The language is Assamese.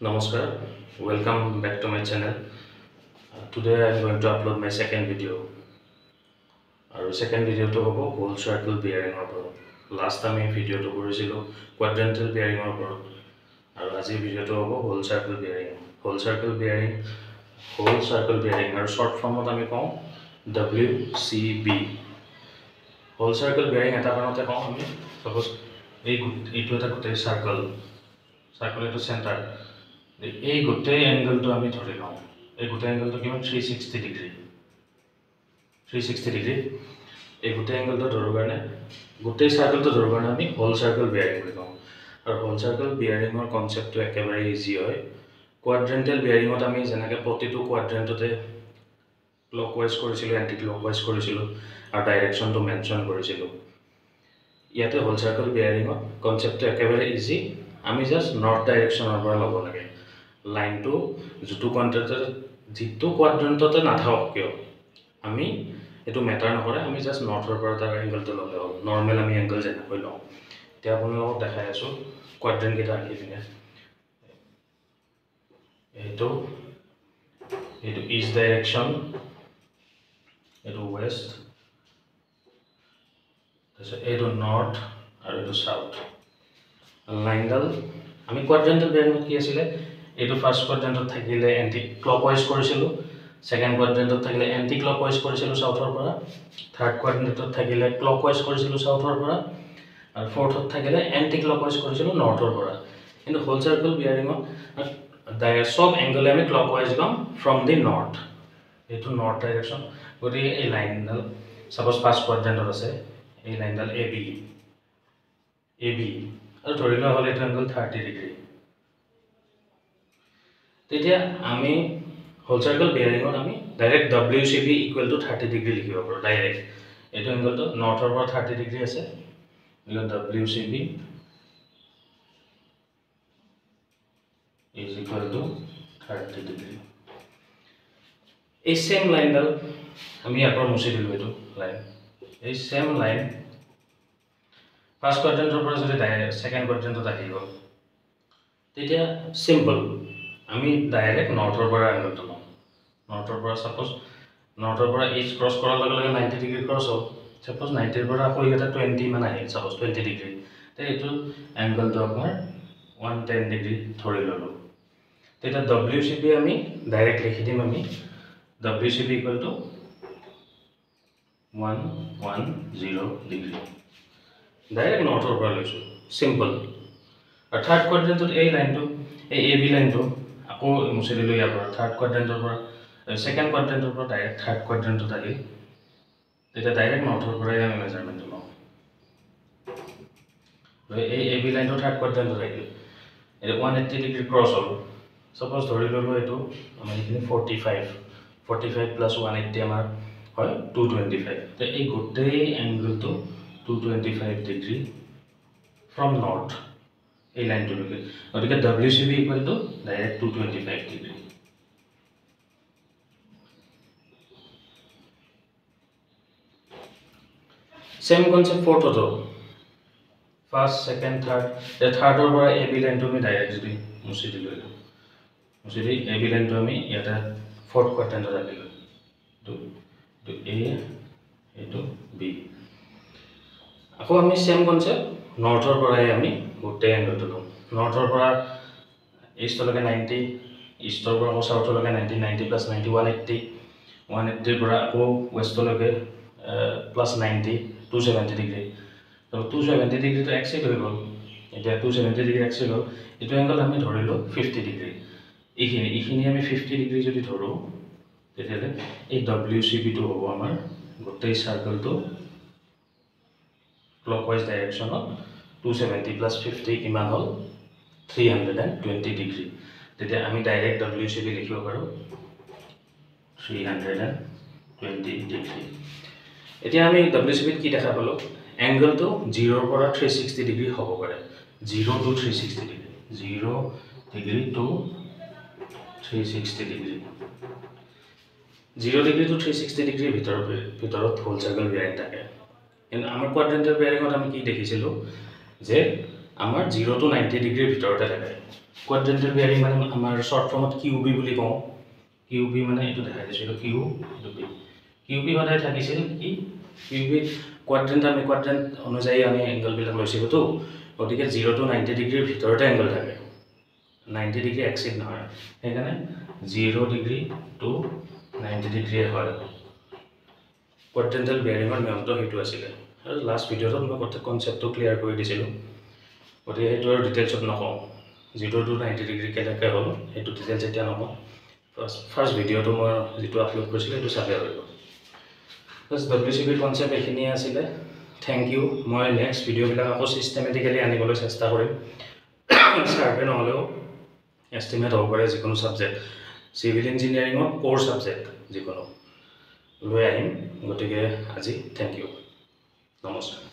Namaskar, welcome back to my channel. Today I am going to upload my second video. Our second video to hobo whole circle bearing or last time I video to horizontal quadrantal bearing or our as video to hobo whole circle bearing. Whole circle bearing or short form of the WCB. Whole circle bearing at a suppose it was a circle to center. এই গোটেই এংগলটো আমি ধৰি লওঁ এই গোটেই এংগলটো কিমান 360 ডিগ্ৰী এই গোটেই এংগলটো ধৰৰ কাৰণে গোটেই সাৰ্কেলটো ধৰৰ কাৰণে আমি হোল সাৰ্কেল বিয়াৰিং বুলি কওঁ আৰু হোল সাৰ্কেল বিয়াৰিঙৰ কনসেপ্টটো একেবাৰে ইজি হয় কোৱাড্ৰেন্টাল বিয়াৰিঙত আমি যেনেকৈ প্ৰতিটো কোৱাড্ৰেন্টতে ক্লকৱাইজ কৰিছিলো এন্টি ক্লকৱাইজ কৰিছিলো আৰু ডাইৰেকচনটো মেনচন কৰিছিলো ইয়াতে হোল সাৰ্কেল বিয়াৰিঙৰ কনসেপ্টটো একেবাৰে ইজি আমি জাস্ট নৰ্থ ডাইৰেকচনৰ পৰা ল'ব লাগে লাইনটো যেটো কোৱাড্ৰেন্টতে নাথাকক কিয় আমি এটো মেটাৰ নকৰে আমি জাস্ট নৰ্থৰ পৰা তাৰ এংগলটো ল'লে হ'ল নৰ্মেল আমি এংগল যেনেকৈ লওঁ এতিয়া আপোনালোকক দেখাই আছো কোৱাড্ৰেন্ট কেইটা আঁকি পিনে এটো ইষ্ট ডাইৰেকচন এটো ওয়েস্ট এটো নৰ্থ আৰু এটো সাউথ লাইনডাল আমি কোৱাড্ৰেন্টাল বিয়াৰিঙত কি আছিল এটো ফাৰ্স্ট কোৱাড্ৰেন্টত থাকিলে এন্টি ক্লকৱাইজ কৰিছিল সেকেন্ড কোৱাড্ৰেন্টত থাকিলে এন্টি ক্লকৱাইজ কৰিছিল সাউথৰ পৰা থাৰ্ড কোৱাড্ৰেন্টত থাকিলে ক্লকৱাইজ কৰিছিল সাউথৰ পৰা আৰু ফৰ্থত থাকিলে এন্টি ক্লকৱাইজ কৰিছিল নৰ্থৰ পৰা কিন্তু হোল সাৰ্কেল বিয়াৰিঙত সব এংগলে আমি ক্লকৱাইজ লম ফ্ৰম দি নৰ্থ এটো নৰ্থ ডাইৰেকচন গতি এই লাইনডাল সাপোজ ফাৰ্স্ট কোৱাড্ৰেন্টত আছে এই লাইনডাল AB আৰু ধৰি লোৱা হলে এটো এংগল 30 ডিগ্ৰী তেতিয়া আমি হোল সাৰ্কেল বিয়াৰিঙত আমি direct WCB equal two 30 degree লিখিব পাৰো ডাইৰেক্ট এটো এংগলটো নৰ্থৰ পৰা 30 ডিগ্ৰী আছে Elo WCB is equal to 30 degree এই সেম লাইনডাল আমি আকৌ মুছি দিলো এটো লাইন এই সেম লাইন ফাৰ্স্ট কোৱাড্ৰেন্টৰ পৰা যদি সেকেন্ড কোৱাড্ৰেন্টত আহিব তেতিয়া সিম্পল আমি ডাইৰেক্ট নৰ্থৰ পৰা এংগলটো লম নৰ্থৰ পৰা সাপোজ নৰ্থৰ পৰা এইচ ক্ৰস কৰাৰ লগে লগে 90 ডিগ্ৰী ক্ৰস হ'ল সাপোজ 90 ৰ পৰা আকৌ এটা 20 মান আহিল সাপোজ 20 ডিগ্ৰী তে এটো এংগলটো আপোনাৰ 110 ডিগ্ৰী ধৰি ললো তেতিয়া WCB আমি ডাইৰেক্ট লিখি দিম আমি WCB = 110 ডিগ্ৰী ডাইৰেক্ট নৰ্থৰ পৰা লৈছো সিম্পল আৰু থাৰ্ড কোৱাড্ৰেন্টত এই লাইনটো এই AB লাইনটো আকৌ মুছি দিলো ইয়াৰ পৰা থাৰ্ড কোৱাড্ৰেন্টৰ পৰা সেকেন্ড কোৱাড্ৰেন্টৰ পৰা ডাইৰেক্ট থাৰ্ড কোৱাড্ৰেন্টত আহিল তেতিয়া ডাইৰেক্ট নৰ্থৰ পৰা আমি মেজাৰমেন্ট লম এই AB লাইনটো থাৰ্ড কোৱাড্ৰেন্টত আহিল এটা 180 ডিগ্ৰী ক্ৰস হ'ল সাপোজ ধৰি ললো এটো আমি এখিনি 45 প্লাস 180 আমাৰ হয় 225 তে এই গোটেই এংগলটো 225 ডিগ্ৰী from north এই লাইনটো লগে গতিকে WCB equal to direct 225 degree same concept ফৰ্থটো ফাৰ্স্ট সেকেন্ড থাৰ্ড থাৰ্ডৰ পৰা AB লাইনটো আমি ডাইৰেক্ট যদি মুছি দিলো মুছি দি AB লাইনটো আমি ইয়াতে ফৰ্থ কোৱাড্ৰেন্টত ৰাখিলো তো A এটো B আকৌ আমি সেম কনসেপ্ট নৰ্থৰ পৰাই আমি গোটেই এংগলটো লম নৰ্থৰ পৰা ইষ্টলৈকে 90 ইষ্টৰ পৰা আকৌ সাউথলৈকে 90 প্লাস 90 180 পৰা আকৌ ওয়েষ্টলৈকে প্লাস 90 270 ডিগ্ৰী তো 270 ডিগ্ৰী তো এক্সিট হৈ গ'ল এতিয়া 270 ডিগ্ৰী এক্সিট হ'ল এটো এংগল আমি ধৰিলো 50 ডিগ্ৰী এইখিনি আমি 50 ডিগ্ৰী যদি ধৰো তেতিয়ালে এই WCB টো হ'ব আমাৰ গোটেই সাৰ্কেলটো clockwise direction of 270 plus 50 কিমান হল 320 ডিগ্ৰী তেতিয়া আমি ডাইৰেক্ট WCB লিখিব পাৰো 320 ডিগ্ৰী এতিয়া আমি WCB কি দেখা পালো এংগলটো 0 ৰ পৰা 360 ডিগ্ৰী হ'ব পাৰে 0 to 360 degree 0 degree to 360 degree 0 degree to 360 degree ভিতৰত হোল সাৰ্কেল বিয়াৰিং থাকে এন্ড আমাৰ কোৱাড্ৰেন্টাল বিয়াৰিঙত আমি কি দেখিছিলো যে আমাৰ 0 to 90 ডিগ্ৰীৰ ভিতৰতে থাকে কোৱাড্ৰেণ্টেল বেয়াৰিং মানে আমাৰ শ্বৰ্ট ফৰ্মত QB বুলি কওঁ QB মানে এইটো দেখাই দিছোঁ এইটো Q এইটো B QB সদায় থাকিছিল কি QB কোৱাড্ৰেণ্ট আমি কোৱাড্ৰেণ্ট অনুযায়ী আমি এংগলবিলাক লৈছিলোঁতো গতিকে 0 to 90 ডিগ্ৰীৰ ভিতৰতে এংগল থাকে 90 ডিগ্ৰী এক্সিড নহয় সেইকাৰণে 0 ডিগ্ৰী টু 90 ডিগ্ৰীয়ে হয় কোৱাড্ৰেণ্টেল বেয়াৰিঙৰ নিয়মটো সেইটো আছিলে আৰু লাষ্ট ভিডিঅ'ত মই গোটেই কনচেপ্টটো ক্লিয়াৰ কৰি দিছিলোঁ গতিকে সেইটো আৰু ডিটেইলছত নকওঁ 0 to 90 ডিগ্ৰী কেনেকৈ হ'ল সেইটো ডিটেইলছ এতিয়া নকওঁ ফাৰ্ষ্ট ভিডিঅ'টো মই যিটো আপলোড কৰিছিলোঁ সেইটো চালে হৈ গ'ল প্লাছ WCBৰ কনচেপ্ট এইখিনিয়ে আছিলে থেংক ইউ মই নেক্সট ভিডিঅ'বিলাক আকৌ ছিষ্টেমেটিকেলি আনিবলৈ চেষ্টা কৰিম ছাৰ্ভে নহ'লেও এষ্টিমেট হ'ব পাৰে যিকোনো ছাবজেক্ট চিভিল ইঞ্জিনিয়াৰিঙৰ ক'ৰ ছাবজেক্ট যিকোনো লৈ আহিম গতিকে আজি থেংক ইউ নমস্কাৰ